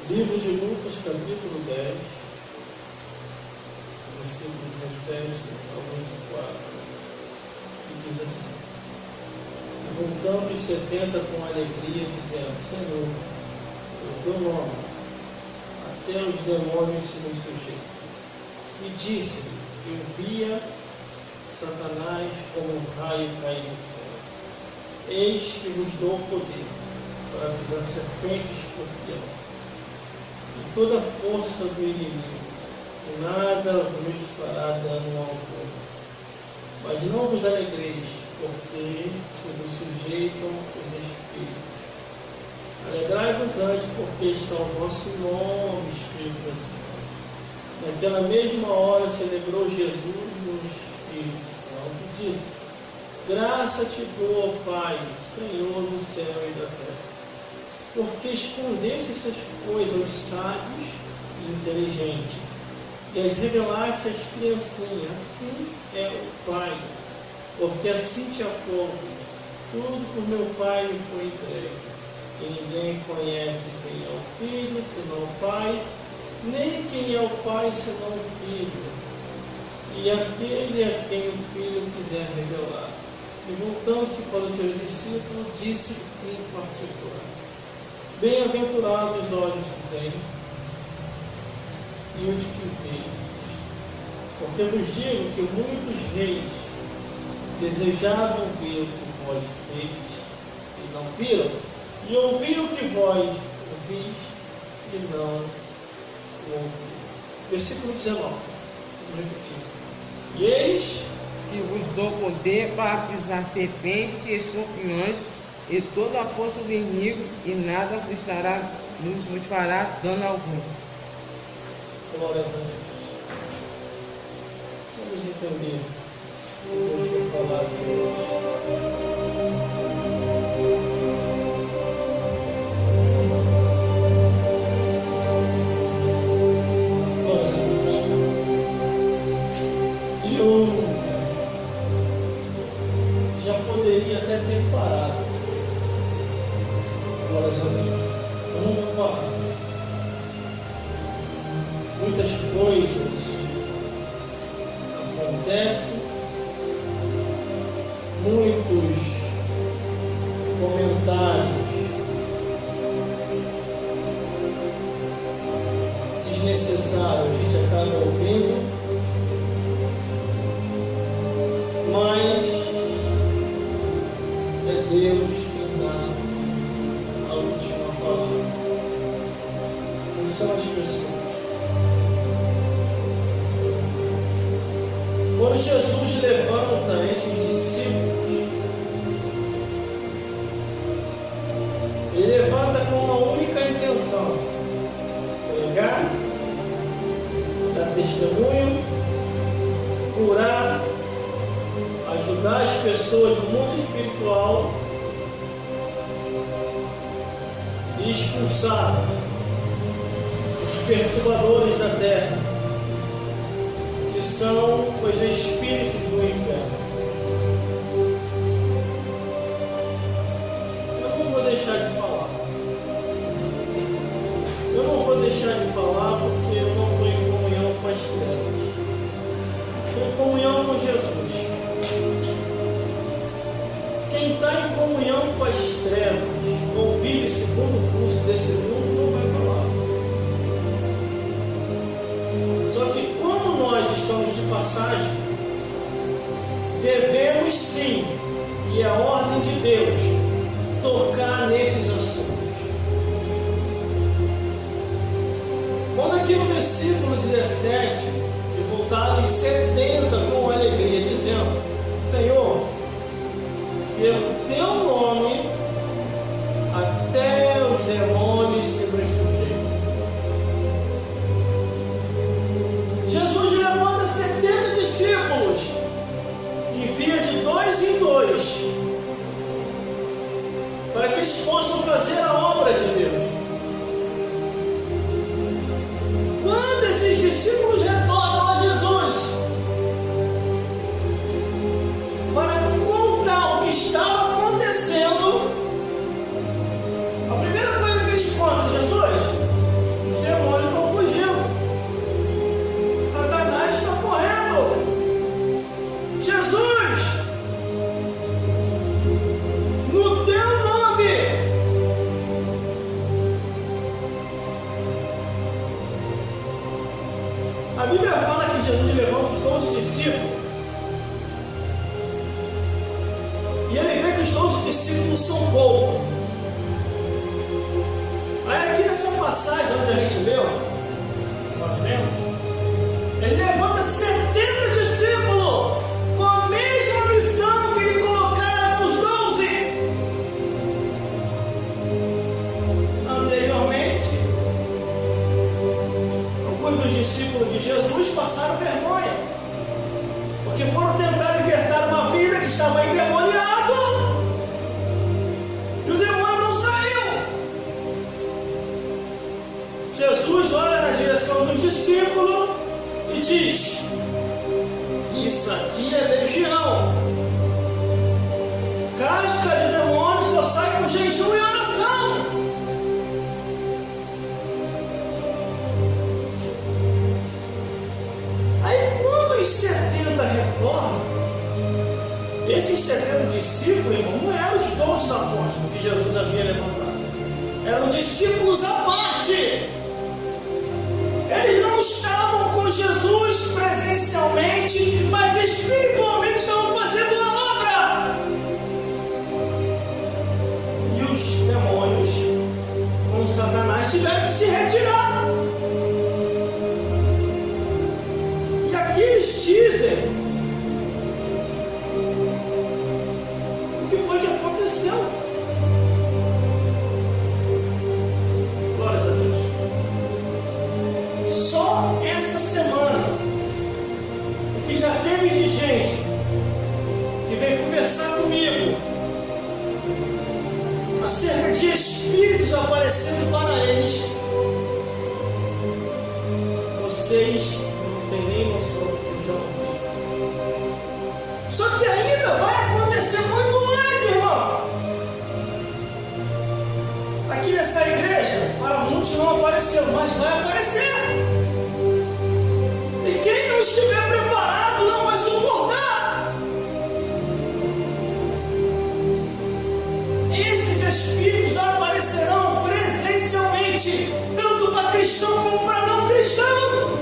Livro de Lucas, capítulo 10, versículo 17 ao 24, e diz assim: E voltando os 70 com alegria, dizendo: Senhor, o teu nome, até os demônios se nos sujeitam. E disse-lhe: Eu via Satanás como um raio cair do céu. Eis que vos dou poder para pisar serpentes e escorpião, e toda a força do inimigo, e nada vos fará dano algum. Mas não vos alegreis, porque se vos sujeitam os espíritos. Alegrai-vos antes, porque está o vosso nome escrito no céu. Naquela mesma hora celebrou Jesus no Espírito Santo e disse: Graça te dou, ó Pai, Senhor do céu e da terra, porque escondeste essas coisas aos sábios e inteligentes, e as revelaste às criancinhas. Assim é o Pai, porque assim te aprouve. Tudo por meu Pai me foi entregue, e ninguém conhece quem é o Filho, senão o Pai, nem quem é o Pai, senão o Filho, e aquele a quem o Filho quiser revelar. E voltando-se para os seus discípulos, disse em particular: Bem-aventurados os olhos que veem e os que veem, porque vos digo que muitos reis desejavam ver o que vós vedes e não viram, e ouvir o que vós ouvis e não o ouviram. Versículo 19, vamos repetir. E eis que vos dou poder para pisar serpentes e escorpiões e toda a força do inimigo, e nada vos fará dano algum. Glória a Deus. Vamos entender o que Deus quer falar aqui hoje. Eu já poderia até ter parado. Glória a Deus. Eu não vou parar. Muitas coisas acontecem, muitos comentários desnecessários a gente acaba ouvindo, mas é Deus quem dá a última palavra. Não são as pessoas. Quando Jesus levanta esses discípulos, Ele levanta com uma única intenção: pregar, dar testemunho, curar, ajudar as pessoas do mundo espiritual e expulsar os perturbadores da terra, que são os espíritos do inferno. Eu não vou deixar de falar. Eu não vou deixar de falar porque eu não estou em comunhão com as trevas. Estou em comunhão com Jesus. Quem está em comunhão com as trevas, ou vive segundo o curso desse mundo, não vai falar. Só que como nós estamos de passagem, devemos sim, e é a ordem de Deus, tocar nesses assuntos. Quando aqui no versículo 17, e voltaram os 70 com alegria, dizendo: Senhor, pelo teu nome, até os demônios se nos sujeitam. Jesus levanta 70 discípulos, envia de 2 em 2, para que eles possam fazer a obra de Deus. Quando esses discípulos retornam a Jesus para contar o que estava acontecendo, a primeira coisa que eles contam: Jesus, A Bíblia fala que Jesus levanta os 12 discípulos. E ele vê que os 12 discípulos são poucos. Aí aqui nessa passagem onde a gente leu, nós lemos, ele levanta 70 discípulos com a mesma missão que ele colocaram os 12. Anteriormente, alguns dos discípulos de Jesus passaram vergonha, porque foram tentar libertar uma vida que estava endemoniada, e o demônio não saiu. Jesus olha na direção dos discípulos e diz: isso aqui é legião. Casca de demônio só sai com jejum e oração. Aí quando os 70 retornam, esses 70 discípulos, irmão, não eram os 12 apóstolos que Jesus havia levantado. Eram discípulos à parte. Eles não estavam com Jesus presencialmente, mas espiritualmente estavam fazendo a obra. E os demônios, com Satanás, tiveram que se retirar. E aqui eles dizem o que foi que aconteceu. Glórias a Deus. Só essa semana, o que já teve de gente que veio conversar comigo acerca de espíritos aparecendo para eles, vocês não têm nem noção do que já ouviram. Só que ainda vai acontecer muito mais, irmão. Aqui nessa igreja, para muitos não apareceu, mas vai aparecer. E quem não estiver preparado não vai suportar. Esses espíritos aparecerão presencialmente, tanto para cristão como para não cristão.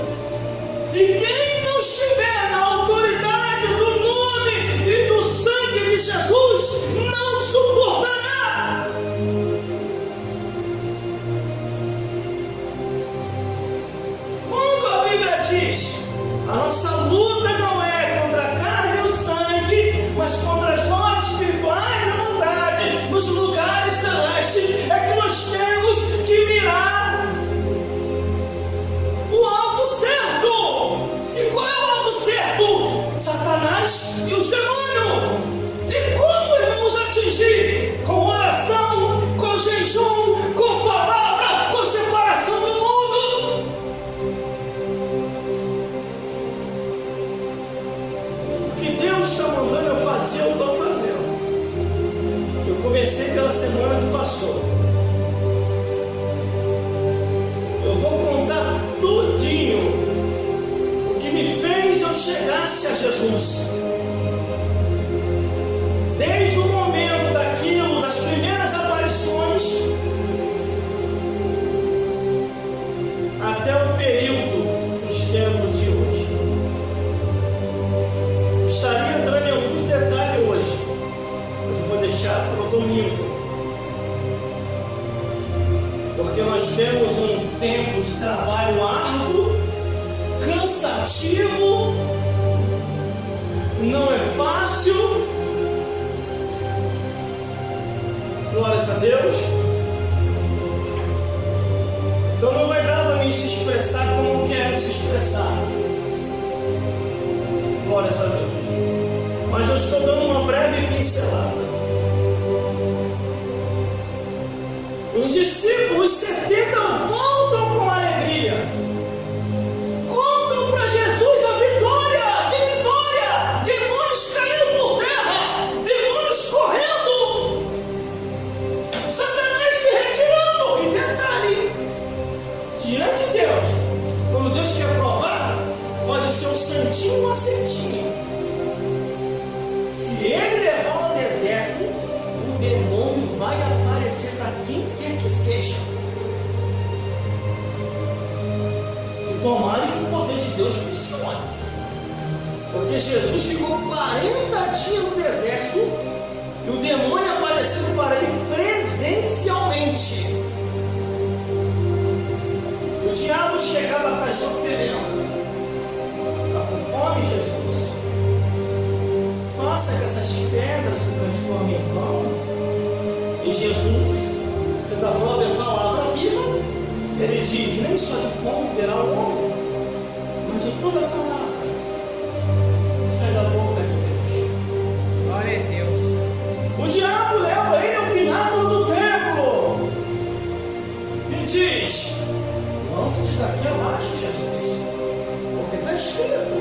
E quem não estiver na autoridade do nome e do sangue de Jesus não suportará. Quando a Bíblia diz: a nossa luta não é contra a carne e o sangue, mas contra as obras espirituais da maldade nos lugares celestes, é que nós temos que mirar o alvo certo. E qual é o alvo certo? Satanás e os demônios. E como, irmãos, atingir? Com oração, com jejum, com palavra, com separação do mundo. O que Deus está mandando eu fazer, eu estou fazendo. Eu comecei pela semana que passou. Eu vou contar tudinho o que me fez eu chegasse a Jesus. Desde o momento daquilo, das primeiras aparições, até o período dos tempos de hoje. Estaria entrando em alguns detalhes hoje, mas eu vou deixar para o domingo, porque nós temos um tempo de trabalho árduo, cansativo, não é fácil. Glórias a Deus. Então não vai dar para mim se expressar como eu quero se expressar. Glórias a Deus. Mas eu estou dando uma breve pincelada. Os discípulos 70 voltam com alegria. Contam para Jesus a vitória, de vitória. Demônios caindo por terra, demônios correndo, Satanás se retirando. E detalhe, diante de Deus, quando Deus quer provar, pode ser um santinho ou uma setinha. Se ele levar ao deserto, o demônio vai aparecer para quem quer que seja. E tomara que o poder de Deus Deus funciona. Porque Jesus ficou 40 dias no deserto e o demônio apareceu para ele presencialmente. O diabo chegava com as oferendas. Está com fome, Jesus? Faça que essas pedras se transformem em pão. E Jesus, você dá glória à palavra viva, ele diz: nem só de pão viverá o homem, mas de toda a palavra que sai da boca de Deus. Glória a Deus. O diabo leva ele ao pináculo do templo e diz: lança-te daqui abaixo, Jesus, porque está escrito: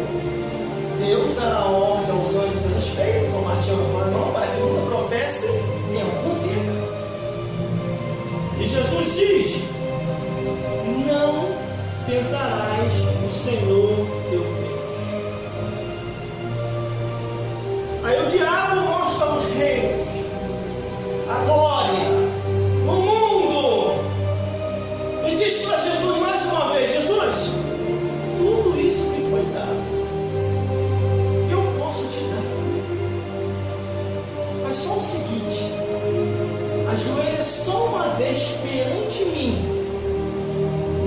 Deus dará ordem aos anjos de respeito, com martelo na mão, para que nunca tropece em alguma pedra. E Jesus diz: não tentarás o Senhor teu Deus. Aí o diabo mostra os reinos, a glória, o mundo, e diz para Jesus mais uma vez: Jesus, tudo isso me foi dado, eu posso te dar. Mas só o seguinte: ajoelha só uma vez perante mim,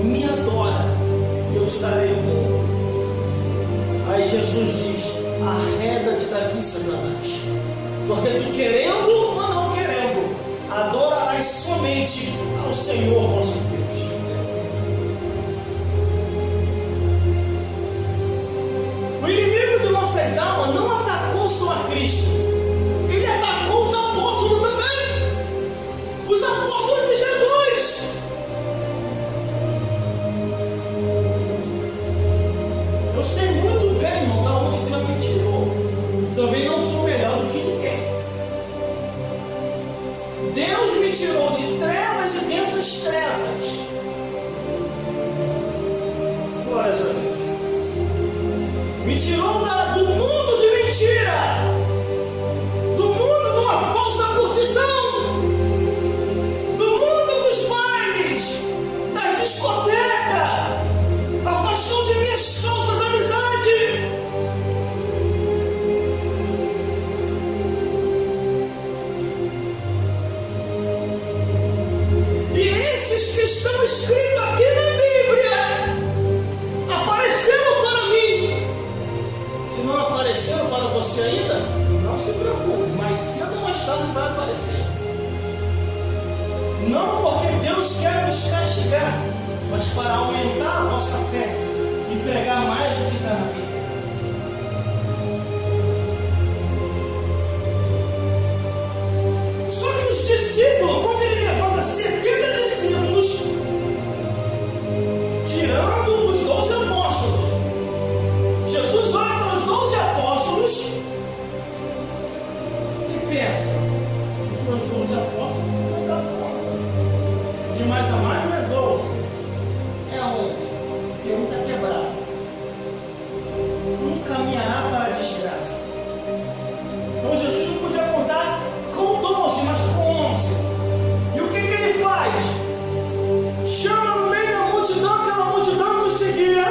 me adora, e eu te darei o mundo. Aí Jesus diz: arreda-te daqui, Satanás, porque tu querendo ou não querendo, adorarás somente ao Senhor vosso Deus. O inimigo de nossas almas não atacou só a Cristo, ele atacou os apóstolos também, os apóstolos de Jesus. Eu sei muito bem, irmão, da onde Deus me tirou. Também não sou melhor do que ninguém. Deus me tirou de trevas e densas trevas. Glórias a Deus. Me tirou do mundo de mentira, do mundo de uma falsa curtição, do mundo dos bailes, das discotecas, afastou de minhas falsas amizades. E esses que estão escritos aqui na Bíblia apareceram para mim. Se não apareceram para você ainda, não se preocupe, mas cedo ou mais tarde vai aparecer. Não porque Deus quer nos castigar, mas para aumentar a nossa fé e pregar mais o que está na Bíblia. Só que os discípulos, quando ele levanta 70 discípulos, tirando os 12 apóstolos, Jesus olha para os 12 apóstolos e pensa: os meus 12 apóstolos não dá conta. De mais a mais não é 12, é 11, porque um está quebrado. Um caminhará para a desgraça. Então Jesus não podia contar com 12, mas com 11. E o que ele faz? Chama no meio da multidão, aquela multidão que o seguia,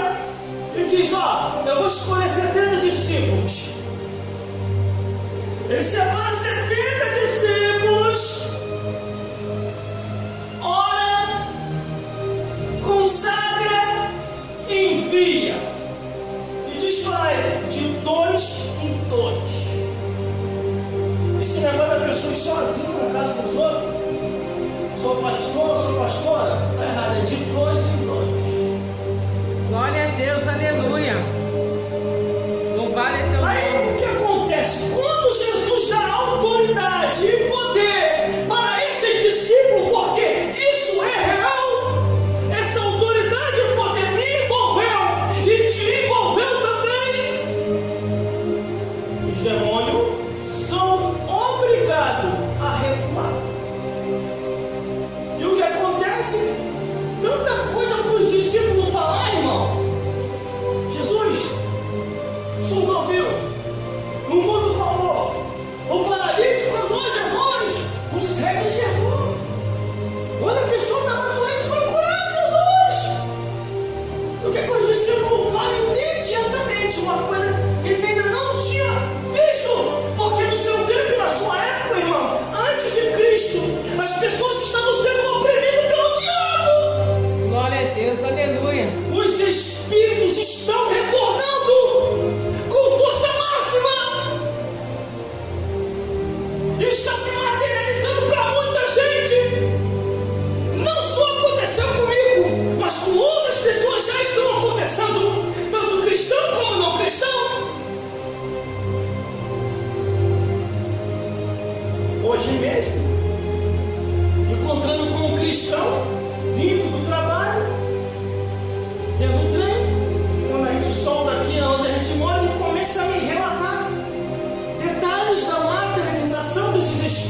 e diz: ó, eu vou escolher 70 discípulos. Ele separa 70 discípulos, ora, consagra e envia. E diz para ele: de 2 em 2. Esse negócio da pessoa ir sozinha na casa dos outros, sou pastor, sou pastora, está errado, é de 2 em 2. Glória a Deus, aleluia. Louvado é teu Aí nome. o que acontece? Quando Jesus dá autoridade e poder para esse discípulo, porque isso é real, essa autoridade e poder me envolveu e te envolveu também, os demônios são obrigados a recuar. E o que acontece? Tanta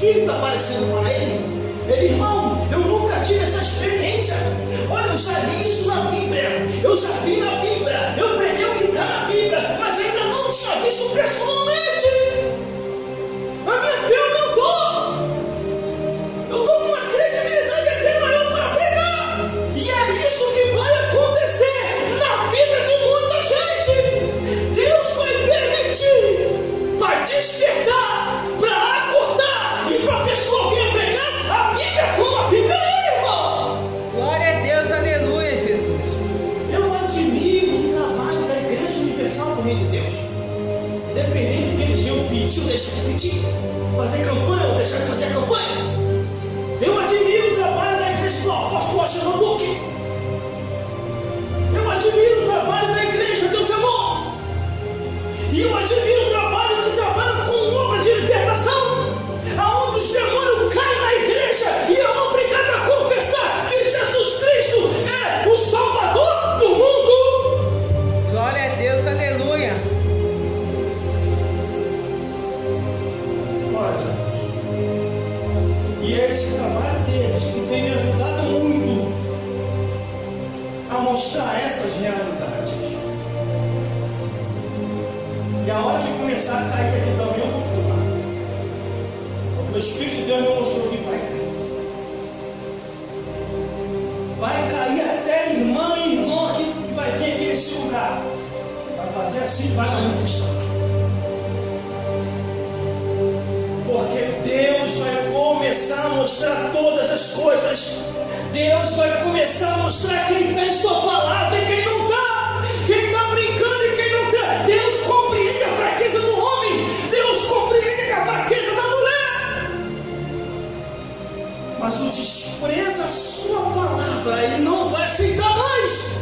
Espírito está aparecendo para ele. Ele, irmão, eu nunca tive essa experiência. Olha, eu já li isso na Bíblia, eu já vi na Bíblia, eu preguei o que está na Bíblia, mas ainda não tinha visto pessoalmente. A minha fé aumentou. Eu estou com uma credibilidade até maior para pregar. E é isso que vai acontecer na vida de muita gente. Deus vai permitir, vai despertar, para acordar e para a pessoa vir pregar a Bíblia como a Bíblia é, irmão. Glória a Deus, aleluia, Jesus. Eu admiro o trabalho da Igreja Universal do Reino de Deus. Independente do que eles iam pedir ou deixar de pedir, fazer campanha ou deixar de fazer campanha. Eu admiro o trabalho da Igreja do Apóstolo Washington Duque. Eu admiro o trabalho da Igreja Deus é Bom. E eu admiro o trabalho que trabalha com obra de libertação, aonde os demônios caem na igreja e é obrigado a confessar que Jesus Cristo é o Salvador do mundo. Glória a Deus, aleluia. Glória a Deus. E é esse trabalho deles que tem me ajudado muito a mostrar essas realidades. E a hora que começar a cair aqui também eu vou filmar. Porque o Espírito de Deus me mostrou que vai cair. Vai cair até irmã e irmão aqui que vai vir aqui nesse lugar. Vai fazer assim, vai manifestar. Porque Deus vai começar a mostrar todas as coisas. Deus vai começar a mostrar quem está em sua palavra e quem não está. Quem está brincando e quem não está. Deus compreende a fraqueza do homem. Deus compreende a fraqueza da mulher. Mas o despreza a sua palavra, ele não vai aceitar mais.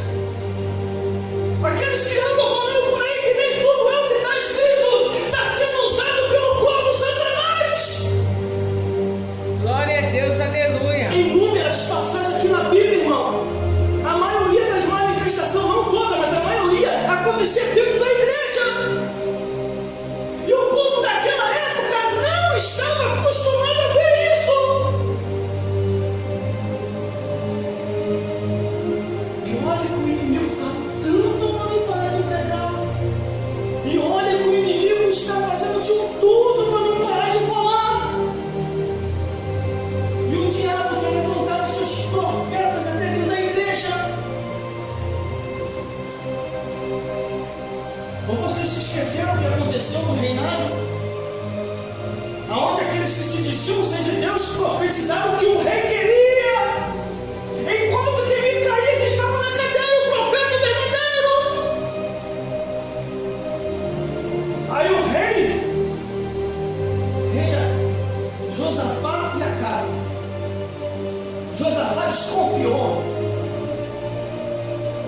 Aqueles que andam falando por aí que nem tudo é o que está escrito, está sendo usado pelo próprio Satanás. Glória a Deus, aleluia. Inúmeras passagens aqui na Bíblia, irmão. A maioria das manifestações, não toda, mas a maioria, acontecia dentro da igreja. E o povo daquela época não estava acostumado a ver isso. E olha que o inimigo está dando para não parar de pregar. E olha que o inimigo está fazendo de tudo para não parar de falar. E o diabo tem levantado seus profetas até dentro da igreja. Ou vocês se esqueceram o que aconteceu no reinado? Aonde aqueles que se diziam ser de Deus profetizaram que o rei queria. Enquanto que Micaías estava na cadeia, o profeta verdadeiro. Aí o rei Josafá e Acabe. Josafá desconfiou.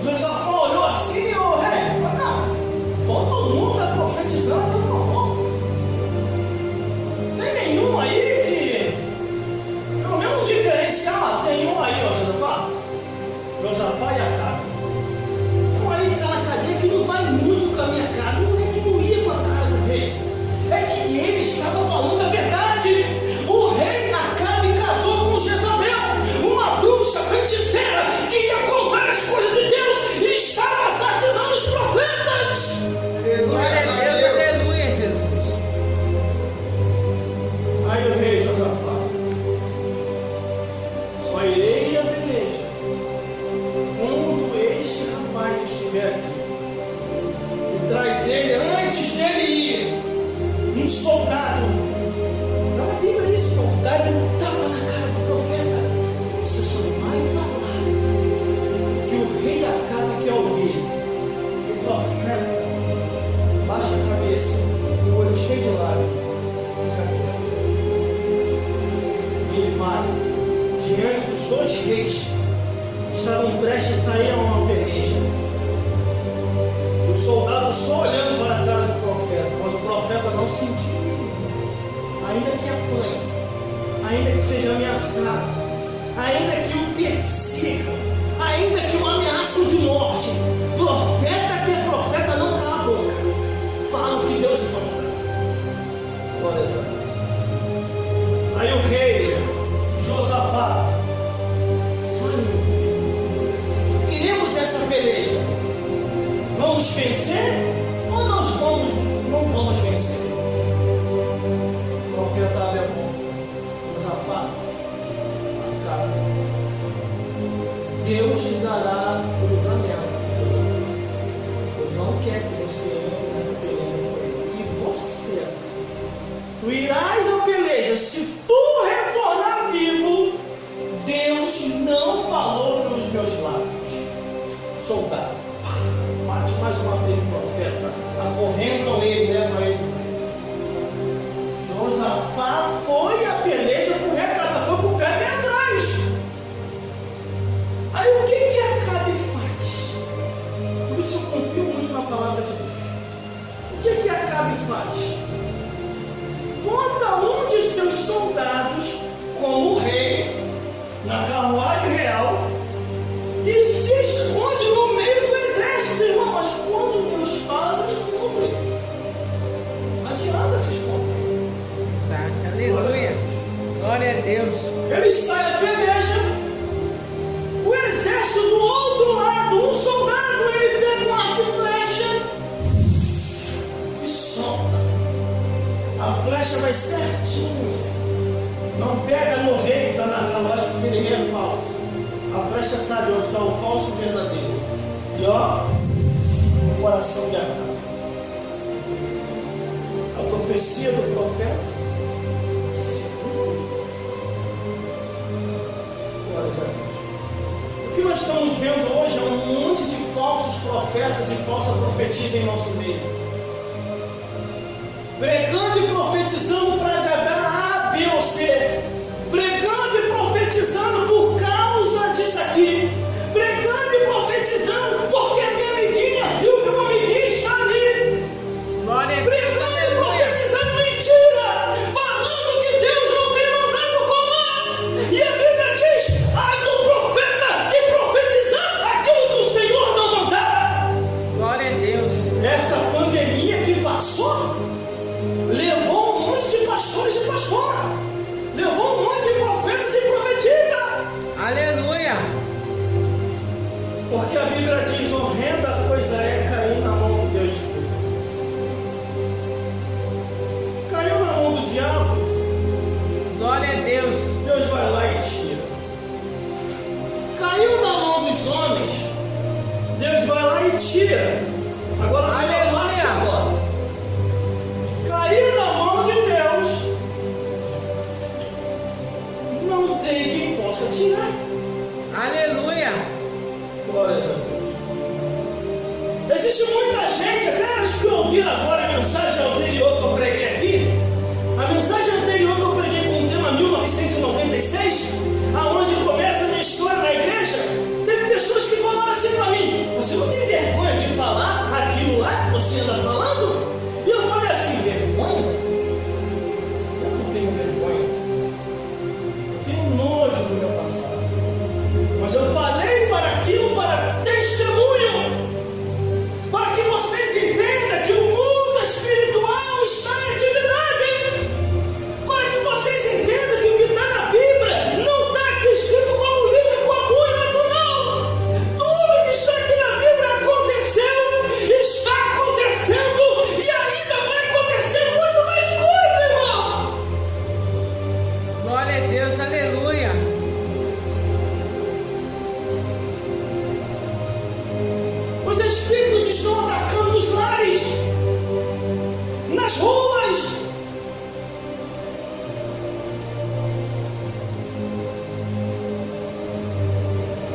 Josafá olhou assim, ô rei, Acabe, todo mundo está profetizando a teu favor. Tem nenhum aí que, pelo menos um diferencial, tem um aí, ó, Josafá e Acabe. Tem um aí que está na cadeia que não vai muito com a minha cara, não é que não ia com a cara do rei, é que ele estava falando a verdade. O rei Acabe casou com Jezabel, uma bruxa feiticeira que ia contar as coisas de Deus e estava assassinando os profetas. Glória a Deus, aleluia, Jesus. Aí o rei Josafá: só irei à peleja quando este rapaz estiver aqui, e traz ele antes dele ir um soldado. Não é Bíblia isso, não. Dá-lhe um tapa na cara do profeta. Você só vai falar que o rei Acabe quer ouvir. O profeta baixa a cabeça, o olho cheio de lágrimas, fica quieto. E ele vai diante dos dois reis que estavam prestes a sair a uma peleja. Os soldados só olhando para a cara do profeta, mas o profeta não sentiu. Ainda que apanhe, ainda que seja ameaçado, ainda que o persigam, ainda que o ameaçam de morte, profeta que é profeta não cala a boca, fala o que Deus manda. Glória a Deus. Aí vamos vencer ou nós não vamos vencer? O profeta é bom. Josafá, cara, Deus te dará o livramento. Deus não quer que você entre nessa peleja com ele. E você, tu irás à peleja. Se tu retornar vivo, Deus não falou pelos meus lábios. Soldado, mate mais uma vez o profeta, acorrentam ele, leva ele. Josafá foi à peleja com o recado, foi com o pé atrás. Aí o que Acabe faz? Por isso eu confio muito na palavra de Deus. O que Acabe faz? Bota um de seus soldados como rei na carruagem real e se esconde no meio do exército, irmão. Mas quando Deus fala, Deus cumpre. Não adianta se esconder. Aleluia. Glória a Deus. Ele sai à peleja, o exército do outro lado, um soldado, ele pega um arco e flecha e solta. A flecha vai certinho. Não pega no rei que está na carruagem, porque ele é falso. A flecha sabe onde está o falso e o verdadeiro. E ó, o coração de Acabe. A profecia do profeta. O que nós estamos vendo hoje é um monte de falsos profetas e falsa profetisa em nosso meio, pregando e profetizando para agradar A, B ou C, pregando e profetizando por causa disso aqui, pregando e profetizando porque a minha amiguinha e o meu amiguinho está ali, pregando e profetizando mentira, falando que Deus não tem mandado falar. E a Bíblia diz: ai do profeta que profetizar aquilo que o Senhor não mandar. Glória a Deus. Essa pandemia que passou levou um monte de pastores e pastoras, levou um monte de profetas e profetisas. Aleluia. Porque a Bíblia diz: horrenda coisa é cair na mão de Deus. Caiu na mão do diabo, Glória a Deus. Deus vai lá e tira. Caiu na mão dos homens, Deus vai lá e tira. Agora a melhor parte agora. Caiu na mão de Deus, não tem quem possa tirar. Aleluia. Glórias a Deus. Existe muita gente, até os que ouviram agora a mensagem anterior que eu preguei aqui, a mensagem anterior que eu preguei com o tema 1996, aonde começa a minha história na igreja, teve pessoas que falaram assim para mim: você não tem vergonha de falar aquilo lá que você anda falando? E eu falei assim: vergonha? Eu não tenho vergonha. Eu tenho nojo do meu passado. Mas eu falei para aquilo para testemunho, para que vocês entendam que o mundo espiritual está em atividade, para que vocês entendam que o que está na Bíblia não está aqui escrito como livro com amor natural. Tudo que está aqui na Bíblia aconteceu, está acontecendo e ainda vai acontecer muito mais coisa, irmão. Glória a Deus. Aleluia. Os espíritos estão atacando nos lares, nas ruas.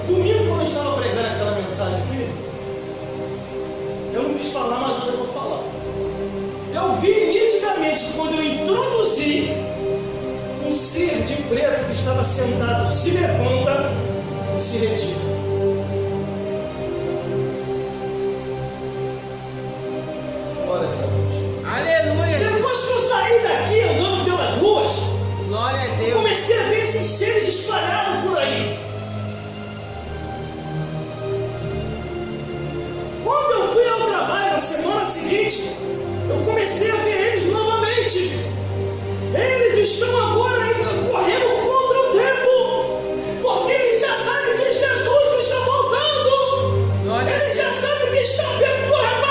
Domingo, quando eu estava pregando aquela mensagem aqui, eu não quis falar, mas hoje eu vou falar. Eu vi nitidamente quando eu introduzi um ser de preto que estava sentado, se levanta e se retira. Aleluia. Depois que eu saí daqui andando pelas ruas, Glória a eu Deus. comecei a ver esses seres espalhados por aí. Quando eu fui ao trabalho na semana seguinte, eu comecei a ver eles novamente. Eles estão agora correndo contra o tempo, porque eles já sabem que Jesus está voltando. Glória a Eles já sabem que está perto do arrebatamento.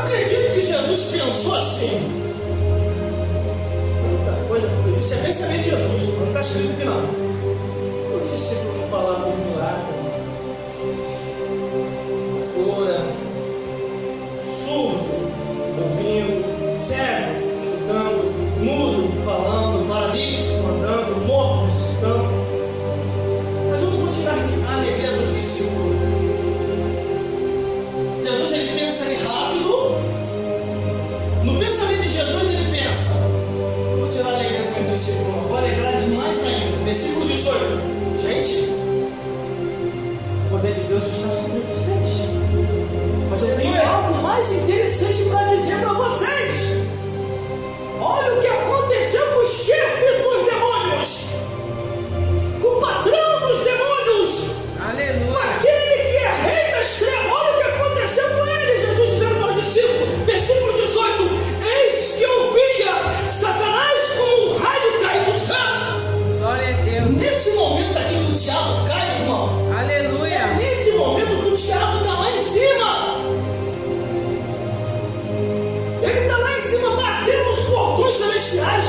acredito que Jesus pensou assim. Muita coisa, isso é pensamento de Jesus, não está escrito que não. Os discípulos falavam de milagre, cura, surdo ouvindo, cego escutando, mudo falando, paralítico andando, morto ressuscitando. Mas eu não vou tirar a alegria dos discípulos. Jesus, ele pensa ali rápido. No pensamento de Jesus, ele pensa: vou tirar a alegria dos meus discípulos, vou alegrar eles mais ainda. Versículo 18. Gente, o poder de Deus está sobre vocês. Mas eu tenho algo mais interessante para dizer para vocês. Olha o que aconteceu com o chefe dos demônios, com o patrão dos demônios. Aleluia. Aquele que é rei das trevas. Olha o que aconteceu com ele. Jesus dizendo para os discípulos, versículo 18: eis que eu via Satanás como um raio cair do céu. Glória a Deus. Nesse momento aqui que o diabo cai, irmão, Aleluia. é nesse momento que o diabo está lá em cima. Ele está lá em cima batendo nos portões celestiais,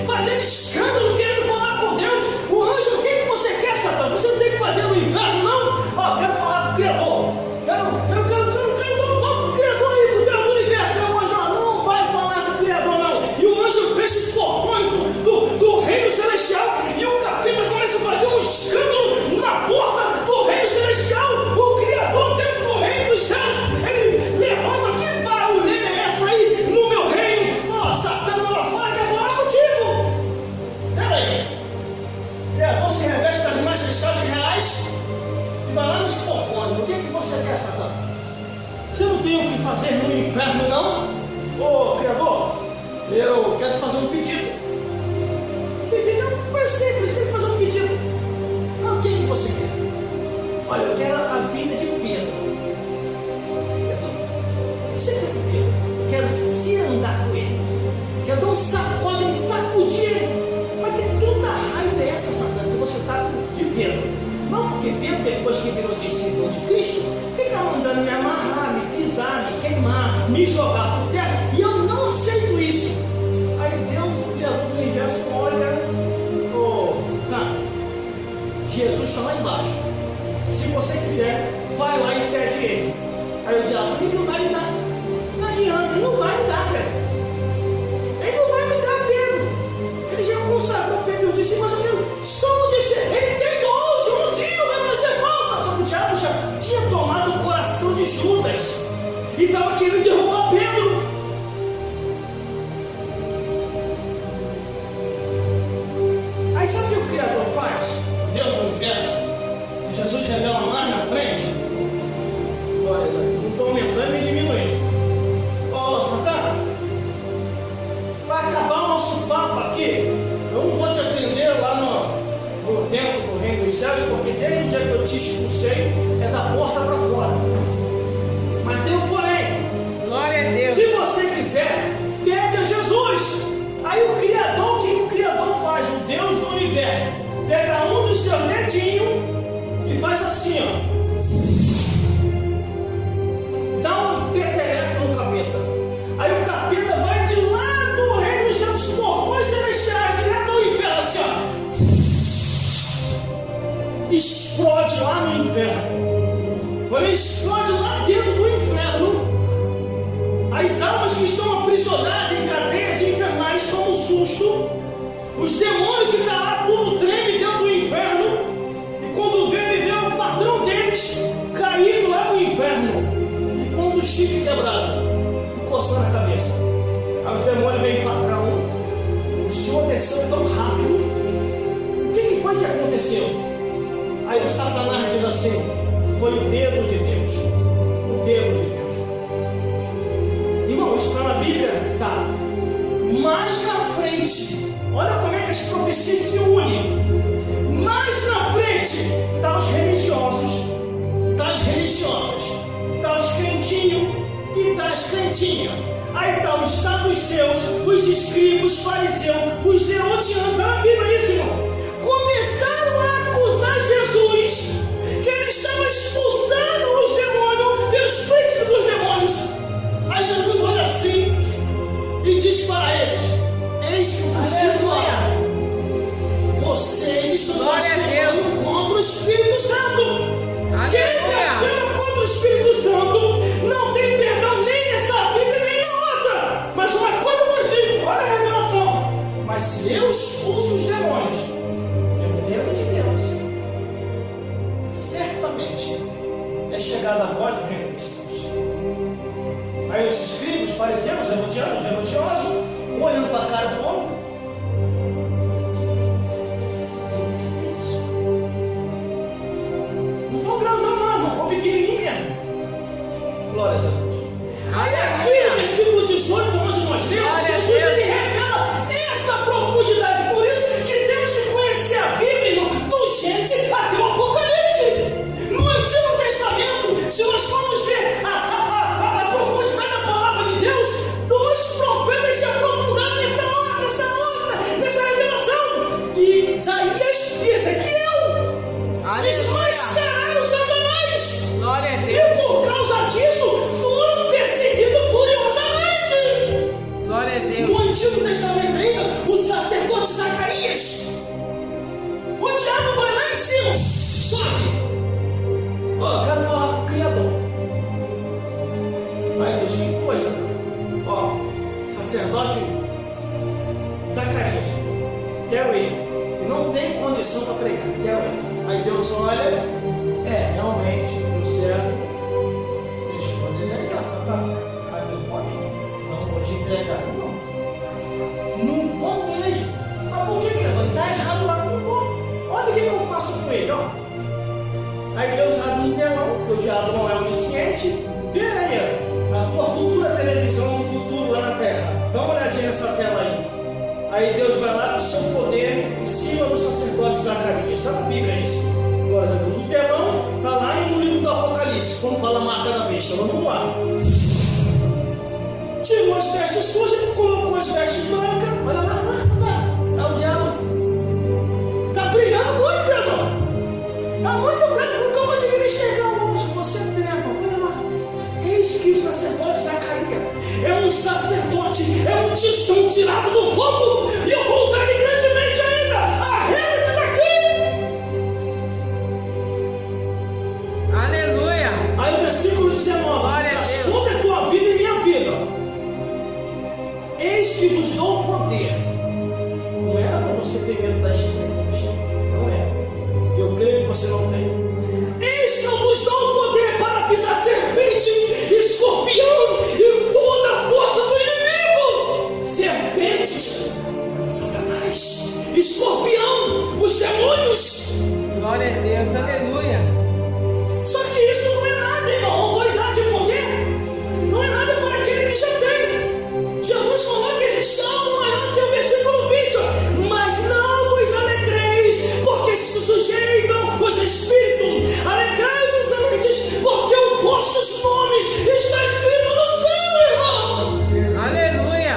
fazendo escândalo, querendo falar com Deus. O anjo, o que você quer, Satã? Você não tem que fazer no inferno, não? Ó, quero falar com o Criador. Quero o Criador aí, com o Deus do universo. O anjo não vai falar com o Criador, não. E o anjo fecha os portões do reino celestial, e o capeta começa a fazer um escândalo na porta do reino celestial. O Criador dentro do reino dos céus, ele levanta aqui, para o ler essa aí no meu reino. Ó, Satã lá fora quer falar contigo. Pera aí. Criador se reveste das majestades reais e vai lá nos portões. O que você quer, Satã? Você não tem o que fazer no inferno, não? Ô, Criador, eu quero te fazer um pedido. Pedido é simples, tem que fazer um pedido. Ah, o que você quer? Olha, eu quero a vida de Pedro. O que você quer com Pedro? Eu quero se andar com ele. Quero dar um sacode e sacudir ele. Mas que tanta raiva é essa, Satã, que você está de Pedro? Não, porque Pedro, depois que virou discípulo de Cristo, fica mandando me amarrar, me pisar, me queimar, me jogar por terra. E eu não aceito isso. Aí Deus, o Criador do universo, olha, Jesus está lá embaixo. Se você quiser, vai lá e pede ele. Aí o diabo, ele não vai me dar. Não adianta, ele não vai me dar, velho. Ele não vai me dar, Pedro. Ele já consagrou Pedro, disse, mas eu quero só um descer. Ele tem 11 não vai fazer falta. Só que o diabo já tinha tomado o coração de Judas e estava querendo derrubar Pedro. Aí sabe o que o Criador faz? Deus do universo. Jesus revela mais na frente. Glória a Deus. Não estou aumentando e diminuindo. Ô, Satã, vai acabar o nosso papo aqui. Eu não vou te atender lá no templo do reino dos céus, porque desde o dia que eu te expulsei, é da porta para fora. Mas tem um porém. Glória a Deus. Se você quiser, pede a Jesus. Aí o Criador, o que o Criador faz? O Deus do universo pega um dos seus dedinhos e faz assim, ó. Dá um peteleco no capeta. Aí o capeta vai de lá do reino dos céus, portões celestiais, direto ao inferno, assim, ó. Explode lá no inferno. Quando ele explode lá dentro do inferno, as almas que estão aprisionadas em cadeias infernais tomam um susto. Os demônios que estão lá, tudo treme dentro do inferno. E quando vê, ele vê o patrão deles caído lá no inferno. E com o chifre quebrado, coçando a cabeça. Aí os demônios vêm, patrão, o senhor desceu tão rápido. O que foi que aconteceu? Aí o Satanás diz assim: foi o dedo de Deus. O dedo de Deus. Irmão, isso está na Bíblia? Tá. Mais na frente, olha como é que as profecias se unem. Mais na frente, está os religiosos, está as religiosas, está os crentinhos e está as crentinhas. Aí está os saduceus, os escribas, os fariseus, os herodianos. Está na Bíblia isso, irmão. Começaram a acusar Jesus que ele estava expulsando os demônios pelos príncipes dos demônios. Aí Jesus olha vocês estão Glória a Deus. blasfemando contra o Espírito Santo. Quem Aleluia. blasfema contra o Espírito Santo não tem perdão nem nessa vida nem na outra. Mas uma coisa eu vos digo, olha a revelação. Mas se eu expulso os demônios pelo dedo de Deus, certamente é chegada a voz do reino dos céus. Aí os escribas, fariseus, religiosos, um olhando para a cara do outro. Não vou grandão não, vou pequenininho mesmo. Glórias a Deus. Aí aqui no versículo 18, onde nós lemos, Jesus ele revela essa profundidade. Por isso que temos que conhecer a Bíblia do Gênesis até o Apocalipse. No Antigo Testamento, se nós formos ver a profundidade da palavra de Deus, dois profetas se aprofundaram nessa revelação. E Isaías e Ezequiel desmascararam Satanás. Glória a E Deus. por causa disso foram perseguidos furiosamente. Glória a Deus. No Antigo Testamento ainda, o sacerdote Zacarias, o diabo vai lá em cima, sobe. Ó, quero falar com o Criador. Aí Deus, que coisa. Ó, sacerdote Zacarias, quero ir. Não tem condição para pregar, quero ir. Aí Deus olha, realmente, o servo, eles foram desejados, tá? Aí Deus pode ir. Não vou te entregar, não vou mesmo. Mas por que está errado lá? Não vou. Olha o que eu faço com ele, ó. Aí Deus abre um telão, porque o diabo não é onisciente. Vê aí a tua futura televisão no futuro lá na terra. Dá uma olhadinha nessa tela aí. Aí Deus vai lá com o seu poder em cima do sacerdote Zacarias. Está na Bíblia isso. Glória a Deus. O telão está lá no livro do Apocalipse, quando fala a marca da besta. Vamos lá. Tirou as vestes sujas, colocou as vestes brancas. Olha lá, tá o diabo. Está brilhando muito, Pedro. Está muito branco, nunca consegui enxergar o rosto. Você treva, olha lá. Eis que o sacerdote Zacarias é um sacerdote, é um tição tirado do fogo. E eu vou usar ele grandemente ainda. Arreda daqui. Aleluia. Aí o versículo 19. Está sobre a tua vida e minha vida. Eis que vos dou poder. Não era para você ter medo das trevas. Não é. Eu creio que você não tem. Eis que eu vos dou o poder para pisar serpente, escorpião e toda a força do inimigo. Serpentes, Satanás, escorpião, os demônios. Glória a Deus. Aleluia. Só que isso não é nada, irmão. Autoridade e poder não é nada para aquele que já tem. Jesus falou que existe algo maior que o versículo 20. Mas não vos alegreis, porque se sujeitam os espíritos. Alegrai-vos antes, porque os vossos nomes estão escritos no céu, irmão. Aleluia.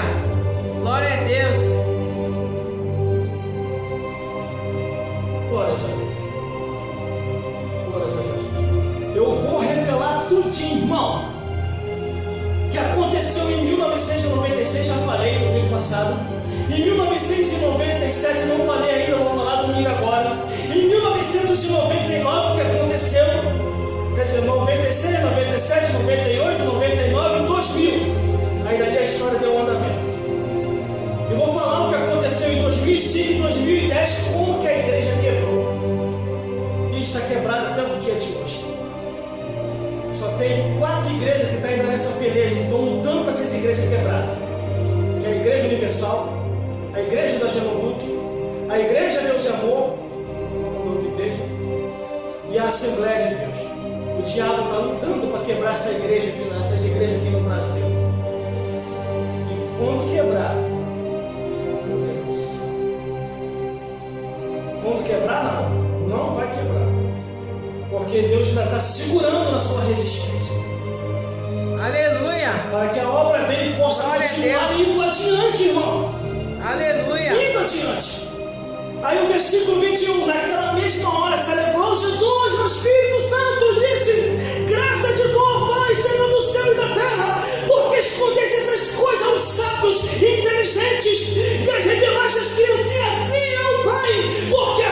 Glória a Deus. Glória a Deus. Glória a Deus. Eu vou revelar tudinho, irmão, que aconteceu em 1996, já falei no domingo passado. Em 1997, não falei ainda, vou falar domingo agora. Em 1999, o que aconteceu? Quer dizer, 96, 97, 98, 99, 2000. Aí dali a história deu andamento. Eu vou falar o que aconteceu em 2005 e 2010, como que a igreja quebrou. E está quebrada até o dia de hoje. Só tem 4 igrejas que estão ainda nessa peleja, estão lutando para essas igrejas quebradas. Que é a Igreja Universal, a Igreja da Genobuque, a Igreja Deus e Amor, e a Assembleia de Deus. O diabo está lutando para quebrar essas igrejas aqui no Brasil. E quando quebrar, quando quebrar, não vai quebrar. Porque Deus ainda está segurando na sua resistência. Aleluia. Para que a obra dele possa continuar indo adiante, irmão. Aleluia. Indo adiante. Aí o versículo 21, naquela mesma hora se alegrou Jesus no Espírito Santo, disse: graça te dou, Pai, Senhor do céu e da terra, porque escondeste essas coisas aos sábios e inteligentes, que as revelaste às criancinhas assim, ó Pai, porque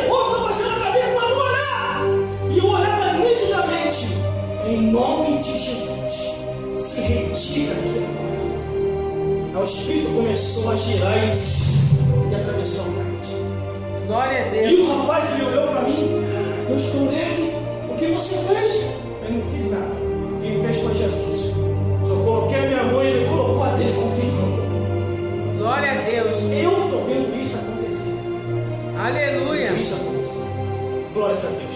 outros abaixando a cabeça para orar. E eu olhava nitidamente, em nome de Jesus, se retira aqui agora. Aí o Espírito começou a girar e atravessou a mente. Glória a E Deus. o rapaz ele olhou para mim, eu estou leve, o que você fez? Eu não fiz nada, quem fez foi Jesus. Só coloquei a minha mão e ele colocou a dele, confirmando. Glória a Deus. Eu estou vendo isso acontecer. Aleluia. Isso acontecer. Glória a Deus.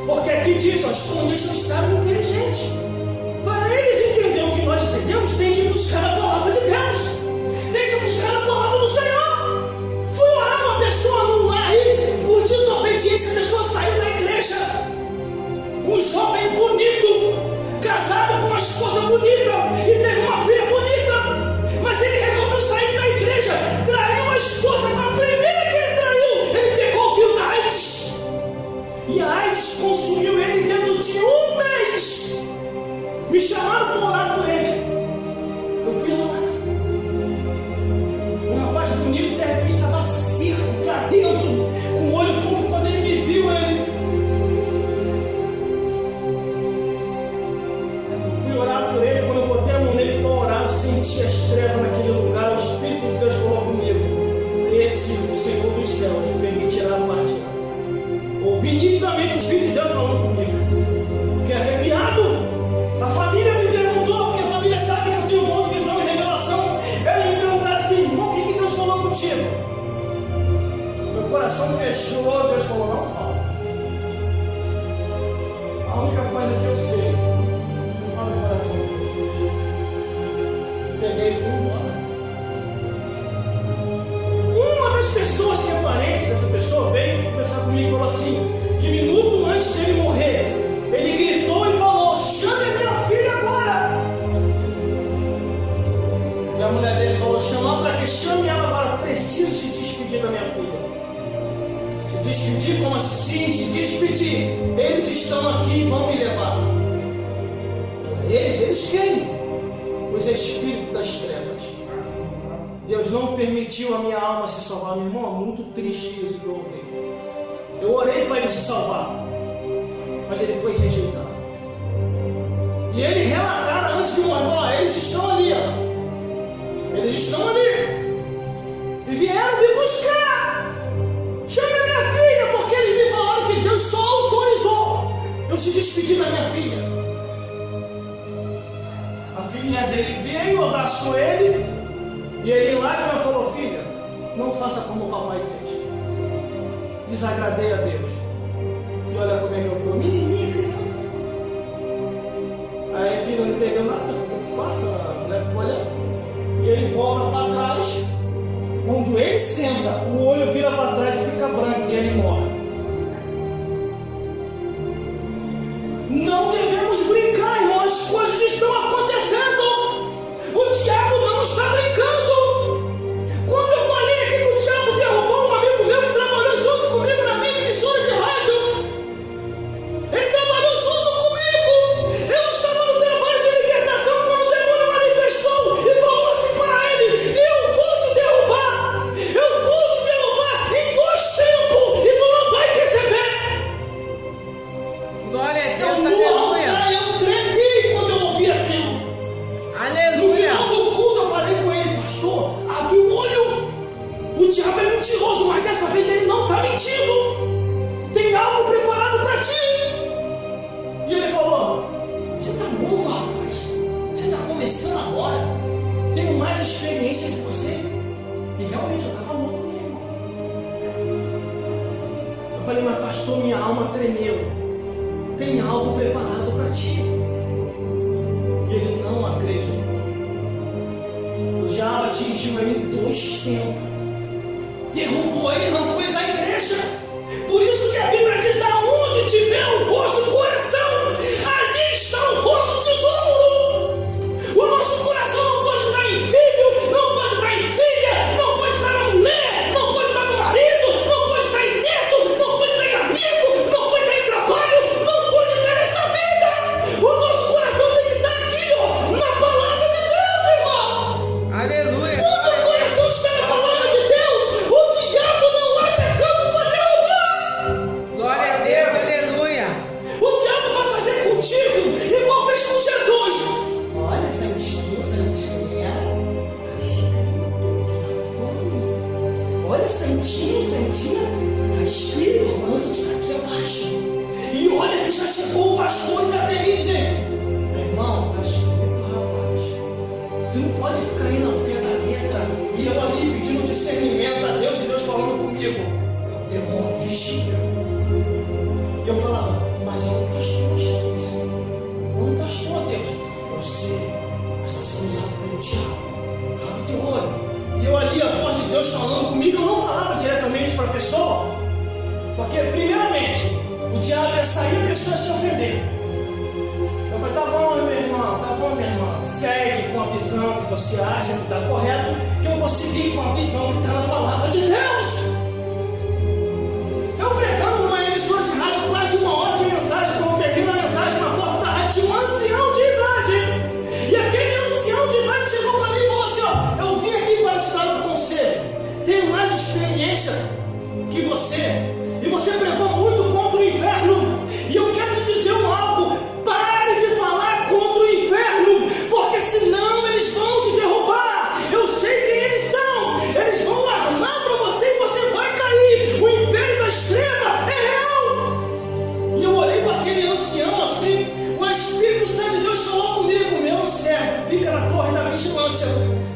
Porque aqui diz, os comunistas sabem inteligente. Para eles entenderem o que nós entendemos, tem que buscar a palavra de Deus. Tem que buscar a palavra do Senhor. Fui orar uma pessoa num lar aí, por desobediência, a pessoa saiu da igreja. Um jovem bonito, casado com uma esposa bonita e teve uma filha bonita. Mas ele resolveu sair da igreja, traiu a esposa com a primeira que ele traiu. Ele pegou o vírus da AIDS. E a AIDS consumiu ele dentro de um mês. Me chamaram para orar por ele. Eu fui lá. Um rapaz bonito, de repente, estava seco para dentro, com o olho fundo. Quando ele me viu, eu fui orar por ele. Quando eu botei a mão nele para orar, eu senti as trevas naquele lugar. O Espírito de Deus falou comigo: esse, o Senhor dos céus, me permitirá partir. Ouvi nitidamente o Espírito de Deus falando comigo. Fiquei arrepiado. A família me perguntou, porque a família sabe que eu tenho um monte de visão e revelação. Eles me perguntaram assim: irmão, o que Deus falou contigo? Meu coração fechou. Deus falou: não fala. A única coisa que eu sei, não fala no coração de vocês. Peguei e fui embora. Uma das pessoas que é parente dessa pessoa veio conversar comigo e falou assim, que minuto antes dele morrer, ele gritou e falou: chame a minha filha agora. E a mulher dele falou: chamar para que? Chame ela agora, preciso se despedir da minha filha. Se despedir? Como assim se despedir? Eles estão aqui e vão me levar. Eles quem? Os espíritos das trevas. Deus não permitiu a minha alma se salvar. Meu irmão, é muito triste isso que eu ouvi. Eu orei para ele se salvar, mas ele foi rejeitado. E ele relataram antes de morrer: falou, eles estão ali, ó. Eles estão ali. E vieram me buscar. Chame a minha filha, porque eles me falaram que Deus só autorizou eu se despedir da minha filha. A filhinha dele veio, abraçou ele, e ele em lágrimas falou: filha, não faça como o papai fez. Desagradei a Deus. E olha como é que eu estou, menininha, criança. Aí a filha não entendeu nada, ficou no quarto, a mulher ficou olhando. E ele volta para trás. Quando ele senta, o olho vira para trás e fica branco e ele morre. Não devemos brincar, irmão. As coisas estão acontecendo. O diabo não está brincando. Quando eu falei aqui que o diabo derrubou um amigo meu que trabalhou junto comigo na minha emissora de rádio, ele trabalhou junto comigo. Eu estava no trabalho de libertação quando o demônio manifestou e falou assim para ele: eu vou te derrubar. Eu vou te derrubar em 2 tempos e tu não vai perceber. Glória a Deus, aleluia. Eu tremi quando eu ouvi aquilo. Aleluia. No final do culto eu falei com ele: pastor, abre o olho. O diabo é mentiroso, mas dessa vez ele não está mentindo. Tem algo preparado para ti. E ele falou: você está novo, rapaz. Você está começando agora. Tenho mais experiência que você. E realmente eu estava novo mesmo. Eu falei: mas pastor, minha alma tremeu. Tem algo preparado para ti. E ele não acreditou. O diabo atingiu ele em 2 tempos. Derrubou ele, arrancou ele da igreja. Por isso que a Bíblia diz: aonde tiver o vosso coração, ali está o vosso tesouro. O nosso coração não pode estar em filho, não pode estar em filha, não pode estar na mulher, não pode estar no marido, não pode estar em neto, não pode estar em amigo, não pode estar em trabalho, não pode estar nessa vida. O nosso coração tem que estar aqui, ó, na palavra de Deus, irmão. Aleluia. Quando o coração está na palavra de Deus, o diabo não acha campo para derrubar. vestível. E eu falava, mas é um pastor, Jesus. É um pastor, Deus. Eu sei, mas está sendo usado pelo diabo. Abre teu olho. E eu ali, a voz de Deus falando comigo, eu não falava diretamente para a pessoa, porque, primeiramente, o diabo ia sair e a pessoa ia se ofender. Eu falei, tá bom, meu irmão, tá bom, minha irmã. Segue com a visão que você acha que está correto, que eu vou seguir com a visão que está na palavra de Deus. Eu pregando numa emissora de rádio, quase 1 hora de mensagem, quando termina a mensagem na porta da rádio, tinha um ancião de idade. E aquele ancião de idade chegou para mim e falou assim, ó, eu vim aqui para te dar um conselho. Tenho mais experiência que você. E você pregou muito contra o inferno. E eu quero te dizer algo. Pare de falar contra o inferno, porque senão eles vão te derrubar. Eu sei quem eles são. Eles vão armar para você e você vai cair. O império da estrela é real. E eu olhei para aquele ancião assim. O Espírito Santo de Deus falou comigo, meu servo, fica na torre da vigilância.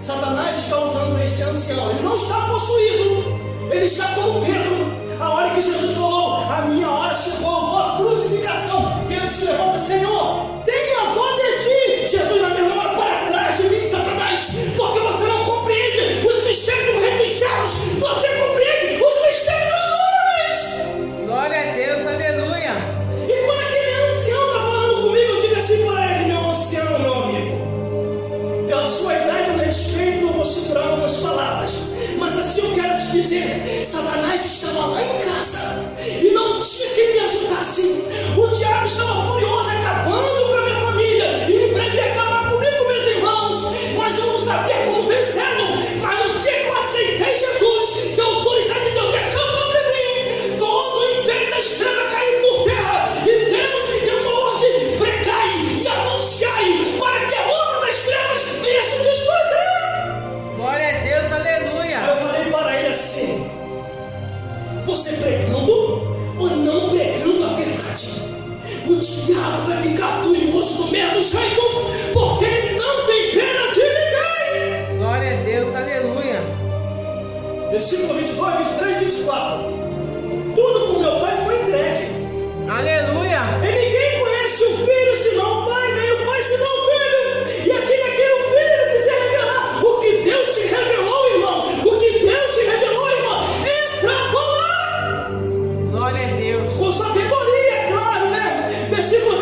Satanás está usando este ancião. Ele não está possuído. Ele está como Pedro. A hora que Jesus falou, a minha hora chegou, vou à crucificação. Pedro se levanta, Senhor, tenha dó de ti. Jesus, na mesma hora, para trás de mim, Satanás, porque você não compreende os mistérios do reino dos céus. Você compreende os mistérios dos homens. Glória a Deus, aleluia. E quando aquele ancião está falando comigo, eu digo assim para ele, meu ancião, meu amigo, pela sua idade eu respeito, eu vou segurar algumas palavras. Mas assim eu quero te dizer, Satanás estava lá em casa e não tinha quem me ajudasse. O diabo estava furioso, acabando com a minha família e em breve ia acabar comigo, meus irmãos. Mas eu não sabia como vencê-lo. Mas no dia que eu aceitei Jesus, que a autoridade de Deus desceu sobre mim, todo o império da estrela caiu por terra e Deus me deu uma ordem: pregai e anunciai para que a obra das trevas venha se desfazer. Glória a Deus, aleluia. Aí eu falei para ele assim, você pregando ou não pregando a verdade, o diabo vai ficar furioso do mesmo jeito, porque ele não tem pena de ninguém. Glória a Deus, aleluia. Versículo 22, 23, 24. Tudo por meu pai foi entregue. Aleluia. E ninguém conhece o filho senão o pai, nem o pai senão o filho. E aquele a quem o filho quiser revelar, o que Deus te revelou, irmão, o que Deus te revelou, irmão, é para falar. Glória a Deus. Com sabedoria, é claro, né? Versículo